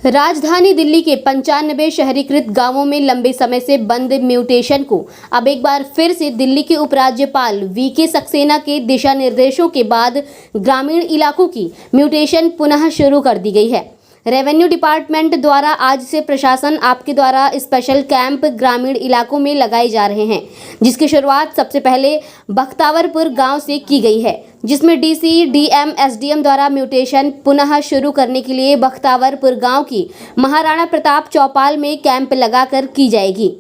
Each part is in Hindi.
राजधानी दिल्ली के 95 शहरीकृत गांवों में लंबे समय से बंद म्यूटेशन को अब एक बार फिर से दिल्ली के उपराज्यपाल वीके सक्सेना के दिशा निर्देशों के बाद ग्रामीण इलाकों की म्यूटेशन पुनः शुरू कर दी गई है। रेवेन्यू डिपार्टमेंट द्वारा आज से प्रशासन आपके द्वारा स्पेशल कैंप ग्रामीण इलाकों में लगाए जा रहे हैं, जिसकी शुरुआत सबसे पहले बख्तावरपुर गांव से की गई है, जिसमें डीसी, डीएम, एसडीएम द्वारा म्यूटेशन पुनः शुरू करने के लिए बख्तावरपुर गांव की महाराणा प्रताप चौपाल में कैंप लगाकर की जाएगी,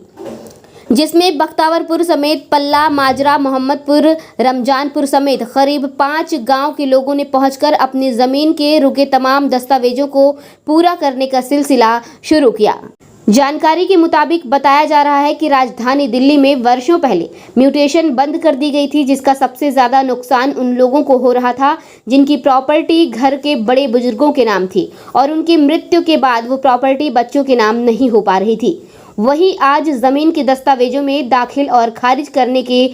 जिसमें बख्तावरपुर समेत पल्ला, माजरा, मोहम्मदपुर, रमजानपुर समेत करीब 5 गांव के लोगों ने पहुंचकर अपनी जमीन के रुके तमाम दस्तावेजों को पूरा करने का सिलसिला शुरू किया। जानकारी के मुताबिक बताया जा रहा है कि राजधानी दिल्ली में वर्षों पहले म्यूटेशन बंद कर दी गई थी, जिसका सबसे ज़्यादा नुकसान उन लोगों को हो रहा था जिनकी प्रॉपर्टी घर के बड़े बुजुर्गों के नाम थी और उनकी मृत्यु के बाद वो प्रॉपर्टी बच्चों के नाम नहीं हो पा रही थी। वहीं आज जमीन के दस्तावेजों में दाखिल और खारिज करने के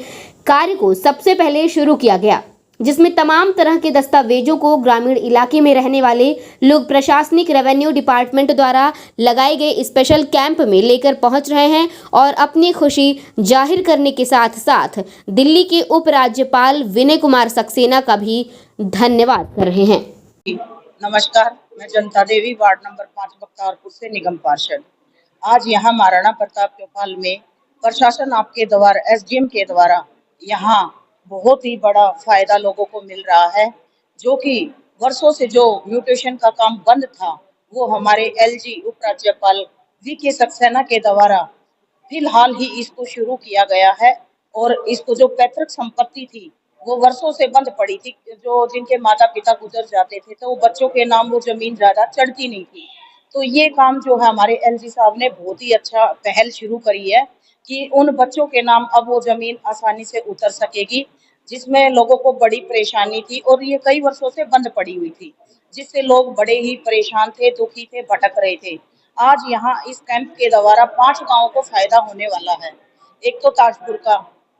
कार्य को सबसे पहले शुरू किया गया, जिसमें तमाम तरह के दस्तावेजों को ग्रामीण इलाके में रहने वाले लोग प्रशासनिक रेवेन्यू डिपार्टमेंट द्वारा लगाए गए स्पेशल कैंप में लेकर पहुंच रहे हैं और अपनी खुशी जाहिर करने के साथ साथ दिल्ली के उपराज्यपाल विनय कुमार सक्सेना का भी धन्यवाद कर रहे हैं। नमस्कार, मैं जनता देवी, वार्ड नंबर 5 बख्तावरपुर से निगम पार्षद। आज यहाँ महाराणा प्रताप चौपाल में प्रशासन आपके द्वारा, एसडीएम के द्वारा यहाँ बहुत ही बड़ा फायदा लोगों को मिल रहा है, जो कि वर्षों से जो म्यूटेशन का काम बंद था वो हमारे एलजी उपराज्यपाल वीके सक्सेना के द्वारा फिलहाल ही इसको शुरू किया गया है। और इसको जो पैतृक संपत्ति थी वो वर्षों से बंद पड़ी थी, जो जिनके माता पिता गुजर जाते थे तो वो बच्चों के नाम वो जमीन ज्यादा चढ़ती नहीं थी। तो ये काम जो है हमारे एलजी साहब ने बहुत ही अच्छा पहल शुरू करी है कि उन बच्चों के नाम अब वो जमीन आसानी से उतर सकेगी, जिसमें लोगों को बड़ी परेशानी थी और ये कई वर्षों से बंद पड़ी हुई थी, जिससे लोग बड़े ही परेशान थे, दुखी थे, भटक रहे थे। आज यहाँ इस कैंप के द्वारा 5 गाँव को फायदा होने वाला है। एक तो ताजपुर का,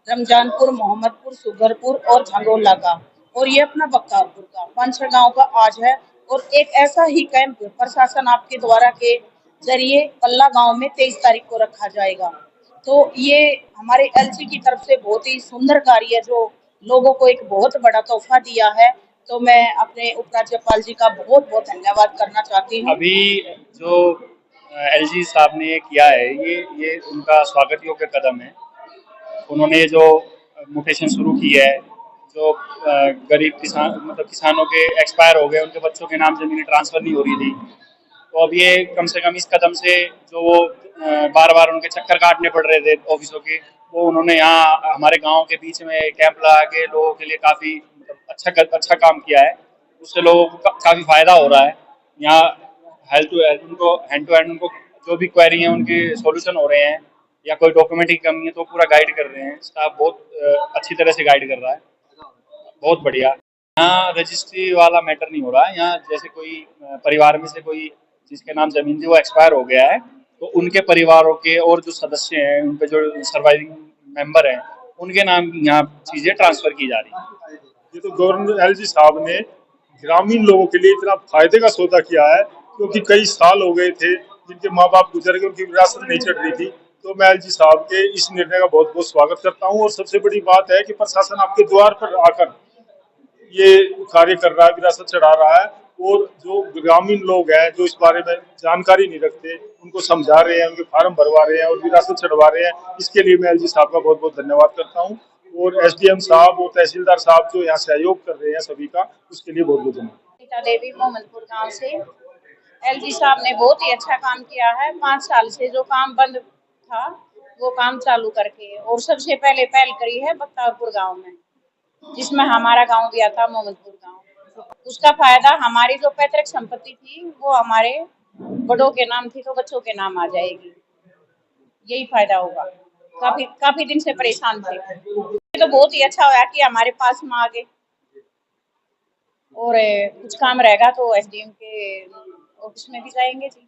रमजानपुर, मोहम्मदपुर, सुगरपुर और झंगोला का, और ये अपना बख्तावरपुर का 5-6 गाँव का आज है। और एक ऐसा ही कैंप प्रशासन आपके द्वारा के जरिए पल्ला गांव में 23 तारीख को रखा जाएगा। तो ये हमारे एलजी की तरफ से बहुत ही सुंदर कार्य है, जो लोगों को एक बहुत बड़ा तोहफा दिया है। तो मैं अपने उपराज्यपाल जी का बहुत बहुत धन्यवाद करना चाहती हूँ। अभी जो एलजी साहब ने किया है ये उनका स्वागत योग्य कदम है। उन्होंने जो म्यूटेशन शुरू की है, जो गरीब किसान मतलब किसानों के एक्सपायर हो गए, उनके बच्चों के नाम जमीनें ट्रांसफर नहीं हो रही थी, तो अब ये कम से कम इस कदम से जो वो बार बार उनके चक्कर काटने पड़ रहे थे ऑफिसों के, वो उन्होंने यहाँ हमारे गांव के बीच में कैंप लगा के लोगों के लिए काफ़ी अच्छा काम किया है। उससे लोगों को काफ़ी फायदा हो रहा है। यहाँ हैंड टू हैंड उनको जो भी क्वेरी है उनके सॉल्यूशन हो रहे हैं, या कोई डॉक्यूमेंट की कमी है तो पूरा गाइड कर रहे हैं। स्टाफ बहुत अच्छी तरह से गाइड कर रहा है, बहुत बढ़िया। यहाँ रजिस्ट्री वाला मैटर नहीं हो रहा है। यहाँ जैसे कोई परिवार में से कोई जिसके नाम जमीन थी वो एक्सपायर हो गया है, तो उनके परिवारों के और जो सदस्य हैं, उनके जो सर्वाइविंग मेंबर हैं, उनके नाम यहाँ चीजें ट्रांसफर की जा रही है। ये तो गवर्नर एलजी साहब ने ग्रामीण लोगों के लिए इतना फायदे का सौदा किया है, क्योंकि कई साल हो गए थे जिनके माँ बाप गुजर गए, उनकी विरासत नहीं चढ़ रही थी। तो मैं एलजी साहब के इस निर्णय का बहुत बहुत स्वागत करता हूँ। और सबसे बड़ी बात है कि प्रशासन आपके द्वार पर आकर ये कार्य कर रहा है, विरासत चढ़ा रहा है। और जो ग्रामीण लोग हैं जो इस बारे में जानकारी नहीं रखते, उनको समझा रहे हैं, उनके फार्म भरवा रहे हैं और विरासत चढ़वा रहे हैं। इसके लिए मैं एलजी साहब का बहुत बहुत धन्यवाद करता हूँ। और एसडीएम साहब और तहसीलदार साहब जो यहाँ सहयोग कर रहे हैं सभी का, उसके लिए बहुत बहुत धन्यवाद। जनता देवी, मोहम्मदपुर गांव से एलजी साहब ने बहुत ही अच्छा काम किया है। 5 साल से जो काम बंद था वो काम चालू करके, और सबसे पहले पहल करी है बख्तावरपुर गांव में, जिसमें हमारा गांव भी आता, मोहम्मदपुर गांव। उसका फायदा हमारी जो पैतृक संपत्ति थी वो हमारे बड़ों के नाम थी तो बच्चों के नाम आ जाएगी, यही फायदा होगा। काफी दिन से परेशान थे, तो बहुत ही अच्छा हुआ कि हमारे पास में आ गए। और कुछ काम रहेगा तो एसडीएम के ऑफिस में भी जाएंगे जी।